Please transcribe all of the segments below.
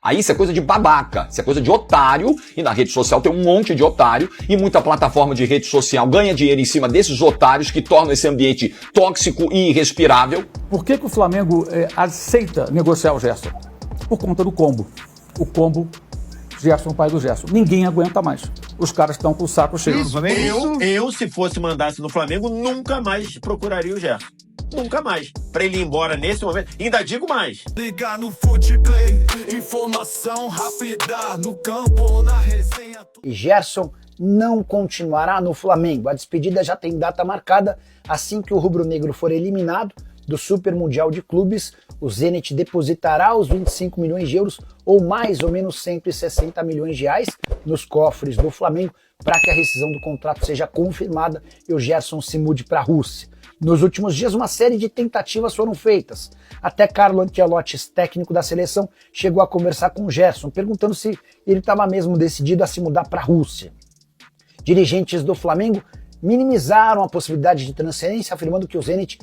Aí isso é coisa de babaca, isso é coisa de otário, e na rede social tem um monte de otário, e muita plataforma de rede social ganha dinheiro em cima desses otários que tornam esse ambiente tóxico e irrespirável. Por que o Flamengo aceita negociar o Gerson? Por conta do combo. O combo Gerson, pai do Gerson. Ninguém aguenta mais. Os caras estão com o saco cheio. Eu, se fosse mandasse no Flamengo, nunca mais procuraria o Gerson. Nunca mais. Pra ele ir embora nesse momento. Ainda digo mais. Ligar no Footplay, informação rápida no campo ou na resenha. E Gerson não continuará no Flamengo. A despedida já tem data marcada. Assim que o rubro-negro for eliminado do Super Mundial de Clubes, o Zenit depositará os 25 milhões de euros ou mais ou menos 160 milhões de reais nos cofres do Flamengo para que a rescisão do contrato seja confirmada e o Gerson se mude para a Rússia. Nos últimos dias, uma série de tentativas foram feitas. Até Carlo Ancelotti, técnico da seleção, chegou a conversar com o Gerson, perguntando se ele estava mesmo decidido a se mudar para a Rússia. Dirigentes do Flamengo minimizaram a possibilidade de transferência, afirmando que o Zenit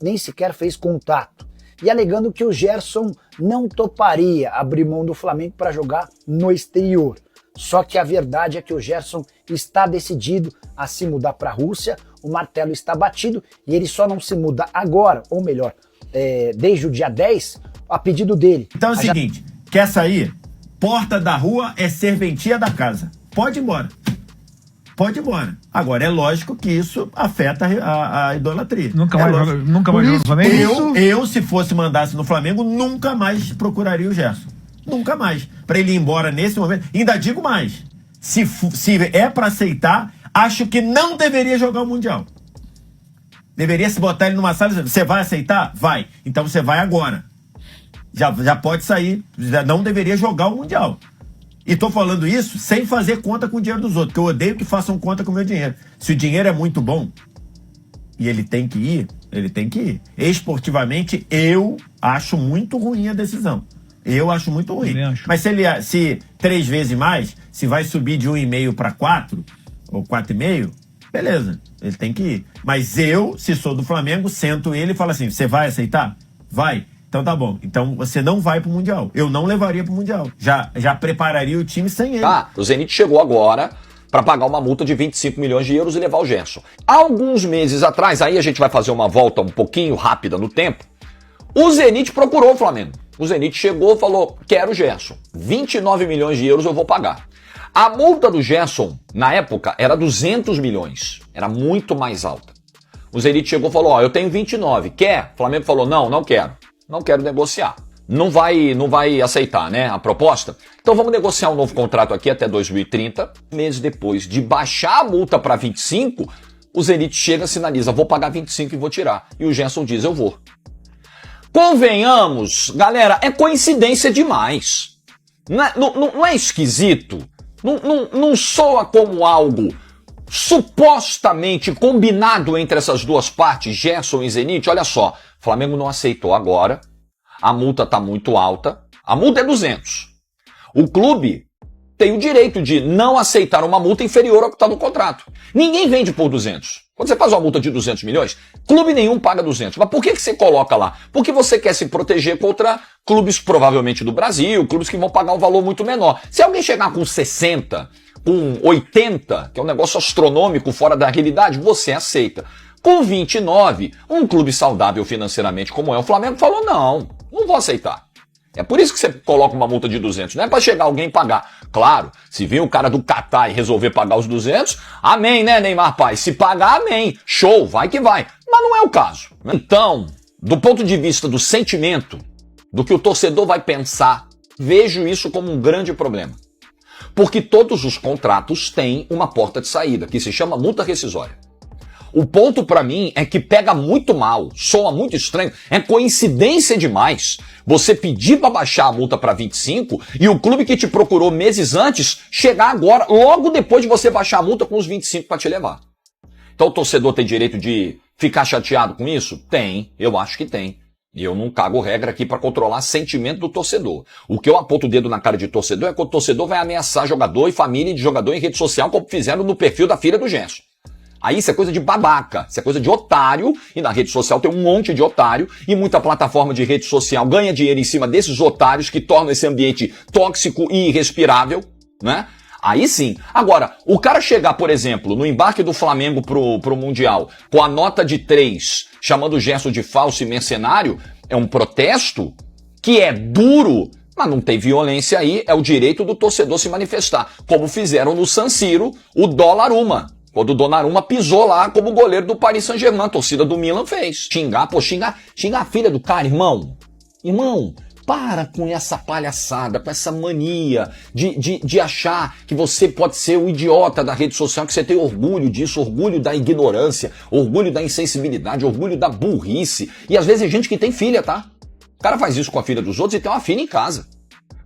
nem sequer fez contato, e alegando que o Gerson não toparia abrir mão do Flamengo para jogar no exterior. Só que a verdade é que o Gerson está decidido a se mudar para a Rússia, o martelo está batido e ele só não se muda agora, ou melhor, desde o dia 10, a pedido dele. Então é o seguinte, quer sair? Porta da rua é serventia da casa. Pode ir embora. Pode ir embora. Agora, é lógico que isso afeta a idolatria. Nunca mais joga no Flamengo? Eu, se fosse mandasse no Flamengo, nunca mais procuraria o Gerson. Nunca mais. Pra ele ir embora nesse momento. Ainda digo mais. Se é pra aceitar, acho que não deveria jogar o Mundial. Deveria se botar ele numa sala e dizer, você vai aceitar? Vai. Então você vai agora. Já pode sair. Já não deveria jogar o Mundial. E tô falando isso sem fazer conta com o dinheiro dos outros, porque eu odeio que façam conta com o meu dinheiro. Se o dinheiro é muito bom e ele tem que ir, ele tem que ir. Esportivamente, eu acho muito ruim a decisão. Eu acho muito ruim. Mas se 3 vezes mais, se vai subir de 1,5 para 4, ou 4,5, beleza, ele tem que ir. Mas eu, se sou do Flamengo, sento ele e falo assim, você vai aceitar? Vai. Então tá bom. Então você não vai pro Mundial. Eu não levaria pro Mundial. Já prepararia o time sem ele. Tá, o Zenit chegou agora para pagar uma multa de 25 milhões de euros e levar o Gerson. Alguns meses atrás, aí a gente vai fazer uma volta um pouquinho rápida no tempo, o Zenit procurou o Flamengo. O Zenit chegou e falou, quero o Gerson. 29 milhões de euros eu vou pagar. A multa do Gerson, na época, era 200 milhões. Era muito mais alta. O Zenit chegou e falou, ó, eu tenho 29. Quer? O Flamengo falou, não quero. Não quero negociar. Não vai aceitar, né, a proposta? Então vamos negociar um novo contrato aqui até 2030. Meses depois de baixar a multa para 25, o Zenit chega e sinaliza, vou pagar 25 e vou tirar. E o Gerson diz, eu vou. Convenhamos, galera, é coincidência demais. Não é esquisito? Não soa como algo supostamente combinado entre essas duas partes, Gerson e Zenit? Olha só, o Flamengo não aceitou agora, a multa está muito alta, a multa é 200. O clube tem o direito de não aceitar uma multa inferior ao que está no contrato. Ninguém vende por 200. Quando você faz uma multa de 200 milhões, clube nenhum paga 200. Mas por que você coloca lá? Porque você quer se proteger contra clubes provavelmente do Brasil, clubes que vão pagar um valor muito menor. Se alguém chegar com 60, com 80, que é um negócio astronômico fora da realidade, você aceita. Com 29, um clube saudável financeiramente como é o Flamengo falou, não vou aceitar. É por isso que você coloca uma multa de 200, não é para chegar alguém e pagar. Claro, se vir o cara do Catar e resolver pagar os 200, amém, né, Neymar pai? Se pagar, amém. Show, vai que vai. Mas não é o caso. Então, do ponto de vista do sentimento, do que o torcedor vai pensar, vejo isso como um grande problema. Porque todos os contratos têm uma porta de saída, que se chama multa rescisória. O ponto pra mim é que pega muito mal, soa muito estranho, é coincidência demais você pedir pra baixar a multa pra 25 e o clube que te procurou meses antes chegar agora, logo depois de você baixar a multa com os 25 pra te levar. Então o torcedor tem direito de ficar chateado com isso? Tem, eu acho que tem. E eu não cago regra aqui pra controlar sentimento do torcedor. O que eu aponto o dedo na cara de torcedor é que o torcedor vai ameaçar jogador e família de jogador em rede social, como fizeram no perfil da filha do Gerson. Aí isso é coisa de babaca, isso é coisa de otário, e na rede social tem um monte de otário, e muita plataforma de rede social ganha dinheiro em cima desses otários que tornam esse ambiente tóxico e irrespirável, né? Aí sim. Agora, o cara chegar, por exemplo, no embarque do Flamengo pro Mundial, com a nota de 3, chamando o Gerson de falso e mercenário, é um protesto que é duro, mas não tem violência aí, é o direito do torcedor se manifestar, como fizeram no San Siro o Donnarumma. Quando o Donnarumma pisou lá como goleiro do Paris Saint-Germain, a torcida do Milan fez. Xingar a filha do cara, irmão. Irmão, para com essa palhaçada, com essa mania de achar que você pode ser o idiota da rede social, que você tem orgulho disso, orgulho da ignorância, orgulho da insensibilidade, orgulho da burrice. E às vezes é gente que tem filha, tá? O cara faz isso com a filha dos outros e tem uma filha em casa.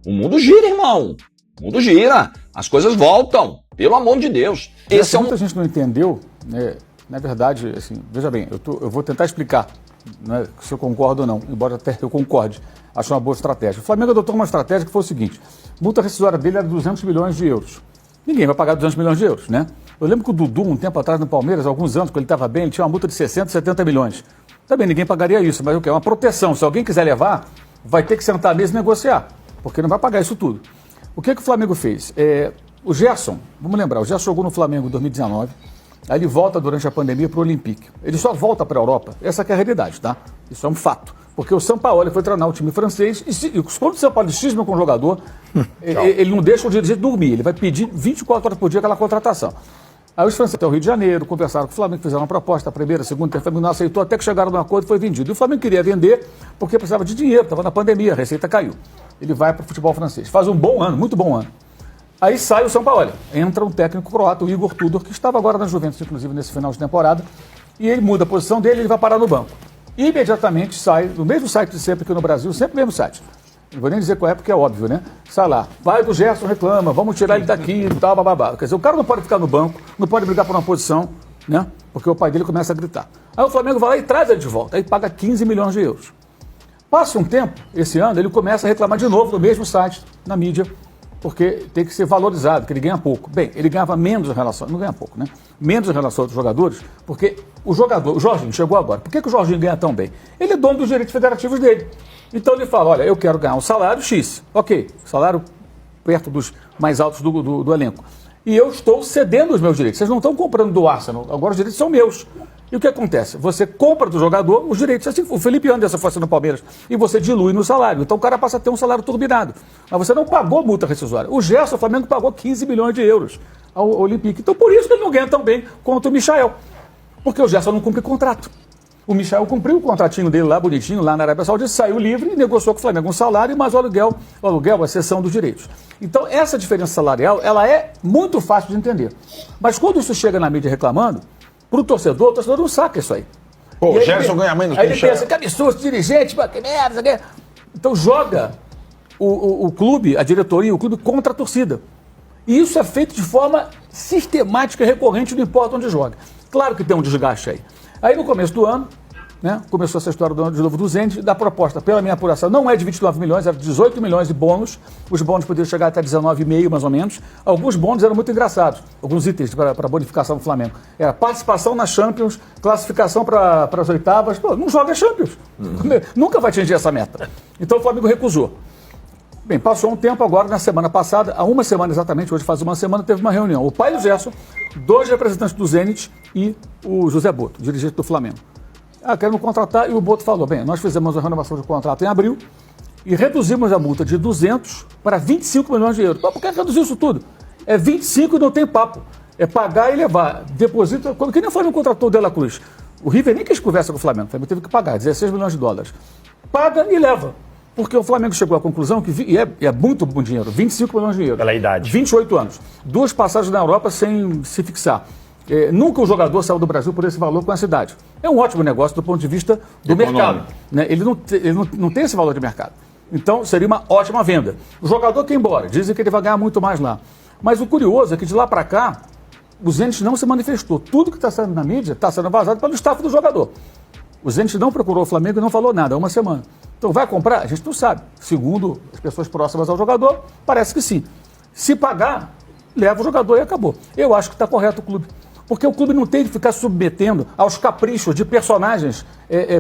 O mundo gira, irmão. O mundo gira. As coisas voltam. Pelo amor de Deus. Esse muita gente não entendeu, né? Na verdade, assim, veja bem, eu vou tentar explicar, né, se eu concordo ou não, embora até eu concorde. Acho uma boa estratégia. O Flamengo adotou uma estratégia que foi o seguinte: a multa rescisória dele era 200 milhões de euros. Ninguém vai pagar 200 milhões de euros, né? Eu lembro que o Dudu, um tempo atrás no Palmeiras, alguns anos, quando ele estava bem, ele tinha uma multa de 60, 70 milhões. Também ninguém pagaria isso, mas o que? É uma proteção. Se alguém quiser levar, vai ter que sentar à mesa e negociar, porque não vai pagar isso tudo. O que o Flamengo fez? O Gerson, vamos lembrar, o Gerson jogou no Flamengo em 2019, aí ele volta durante a pandemia para o Olympique. Ele só volta para a Europa, essa que é a realidade, tá? Isso é um fato. Porque o Sampaoli foi treinar o time francês e quando o Sampaoli cisma com o jogador, ele não deixa o dirigente dormir, ele vai pedir 24 horas por dia aquela contratação. Aí os franceses até o Rio de Janeiro, conversaram com o Flamengo, fizeram uma proposta, a primeira, a segunda, o Flamengo não aceitou, até que chegaram num acordo e foi vendido. E o Flamengo queria vender porque precisava de dinheiro, estava na pandemia, a receita caiu. Ele vai para o futebol francês, faz um bom ano, muito bom ano. Aí sai o Sampaoli, entra um técnico croata, o Igor Tudor, que estava agora na Juventus, inclusive nesse final de temporada, e ele muda a posição dele e ele vai parar no banco. E imediatamente sai, do mesmo site de sempre aqui no Brasil, sempre o mesmo site. Não vou nem dizer qual é, porque é óbvio, né? Sai lá, vai do Gerson, reclama, vamos tirar ele daqui e tal, bababá. Quer dizer, o cara não pode ficar no banco, não pode brigar por uma posição, né? Porque o pai dele começa a gritar. Aí o Flamengo vai lá e traz ele de volta, aí paga 15 milhões de euros. Passa um tempo, esse ano, ele começa a reclamar de novo no mesmo site, na mídia, porque tem que ser valorizado, que ele ganha pouco. Bem, ele ganhava menos em relação, não ganha pouco, né? Menos em relação a outros jogadores, porque o Jorginho chegou agora. Por que o Jorginho ganha tão bem? Ele é dono dos direitos federativos dele. Então ele fala, olha, eu quero ganhar um salário X. Ok, salário perto dos mais altos do elenco. E eu estou cedendo os meus direitos. Vocês não estão comprando do Arsenal, agora os direitos são meus. E o que acontece? Você compra do jogador os direitos. Assim, o Felipe Anderson foi assim no Palmeiras. E você dilui no salário. Então o cara passa a ter um salário turbinado. Mas você não pagou multa rescisória. O Gerson, o Flamengo, pagou 15 milhões de euros ao Olympique. Então por isso que ele não ganha tão bem quanto o Michael. Porque o Gerson não cumpre contrato. O Michael cumpriu o contratinho dele lá, bonitinho, lá na Arábia Saudita, saiu livre e negociou com o Flamengo um salário, mas o aluguel, a cessão dos direitos. Então, essa diferença salarial, ela é muito fácil de entender. Mas quando isso chega na mídia reclamando, para o torcedor não saca isso aí. Pô, o Gerson ganha menos que o Michael. Aí ele pensa, que absurdo, dirigente, que merda, que... Então joga o clube, a diretoria, o clube contra a torcida. E isso é feito de forma sistemática e recorrente, não importa onde joga. Claro que tem um desgaste aí. Aí no começo do ano, né, começou essa história de novo do Zenit, da proposta, pela minha apuração, não é de 29 milhões, era de 18 milhões de bônus. Os bônus poderiam chegar até 19,5 mais ou menos. Alguns bônus eram muito engraçados, alguns itens para bonificação do Flamengo. Era participação na Champions, classificação para as oitavas. Pô, não joga Champions. Nunca vai atingir essa meta. Então o Flamengo recusou. Bem, passou um tempo agora, na semana passada, há uma semana exatamente, hoje faz uma semana, teve uma reunião. O pai do Gerson, 2 representantes do Zenit e o José Boto, dirigente do Flamengo. Queremos contratar, e o Boto falou, bem, nós fizemos a renovação de contrato em abril e reduzimos a multa de 200 para 25 milhões de euros. Mas por que reduziu isso tudo? É 25 e não tem papo. É pagar e levar. Deposita, que nem o Flamengo contratou o De La Cruz. O River nem quis conversa com o Flamengo teve que pagar 16 milhões de dólares. Paga e leva. Porque o Flamengo chegou à conclusão que, e é muito bom dinheiro, 25 milhões de euros. Pela idade. 28 anos. 2 passagens na Europa sem se fixar. Nunca o jogador saiu do Brasil por esse valor com essa idade. É um ótimo negócio do ponto de vista do mercado. Né? Ele não tem esse valor de mercado. Então, seria uma ótima venda. O jogador quer ir embora. Dizem que ele vai ganhar muito mais lá. Mas o curioso é que de lá para cá, o Zenit não se manifestou. Tudo que está saindo na mídia está sendo vazado pelo staff do jogador. O Zenit não procurou o Flamengo e não falou nada há uma semana. Então, vai comprar? A gente não sabe. Segundo as pessoas próximas ao jogador, parece que sim. Se pagar, leva o jogador e acabou. Eu acho que está correto o clube. Porque o clube não tem que ficar submetendo aos caprichos de personagens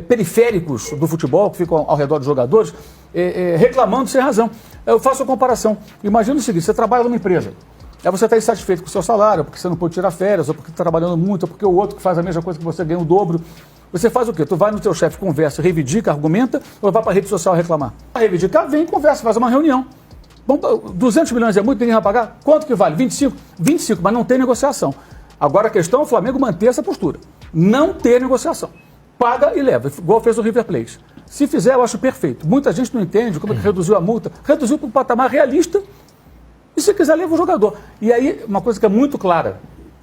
periféricos do futebol, que ficam ao redor dos jogadores, reclamando sem razão. Eu faço a comparação. Imagina o seguinte, você trabalha numa empresa, aí você está insatisfeito com o seu salário, porque você não pode tirar férias, ou porque está trabalhando muito, ou porque o outro que faz a mesma coisa que você ganha o dobro. Você faz o quê? Tu vai no teu chefe, conversa, reivindica, argumenta, ou vai para a rede social reclamar? Para reivindicar, vem, conversa, faz uma reunião. Bom, 200 milhões é muito, ninguém vai pagar? Quanto que vale? 25? 25, mas não tem negociação. Agora a questão é o Flamengo manter essa postura. Não ter negociação. Paga e leva, igual fez o River Plate. Se fizer, eu acho perfeito. Muita gente não entende como é que reduziu a multa. Reduziu para um patamar realista. E se quiser, leva o jogador. E aí, uma coisa que é muito clara.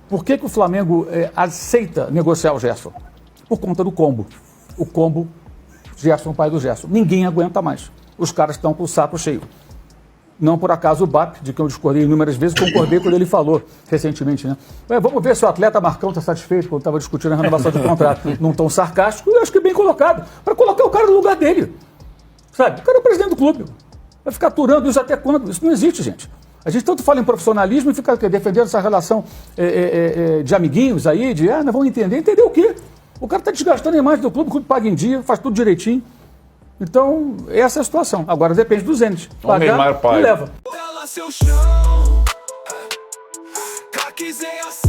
Por que o Flamengo aceita negociar o Gerson? Por conta do combo. O combo, Gerson, pai do Gerson. Ninguém aguenta mais. Os caras estão com o saco cheio. Não por acaso o BAP, de quem eu discordei inúmeras vezes, concordei quando ele falou recentemente, né? Vamos ver se o atleta Marcão está satisfeito quando estava discutindo a renovação de contrato. Num tom sarcástico, eu acho que bem colocado. Para colocar o cara no lugar dele. Sabe? O cara é o presidente do clube. Vai ficar aturando isso até quando? Isso não existe, gente. A gente tanto fala em profissionalismo e fica defendendo essa relação de amiguinhos aí, de nós vamos entender. Entender o quê? O cara está desgastando a imagem do clube, o clube paga em dia, faz tudo direitinho. Então, essa é a situação. Agora depende do Zenit. Pagar e leva. Ela seu chão, craques em ação.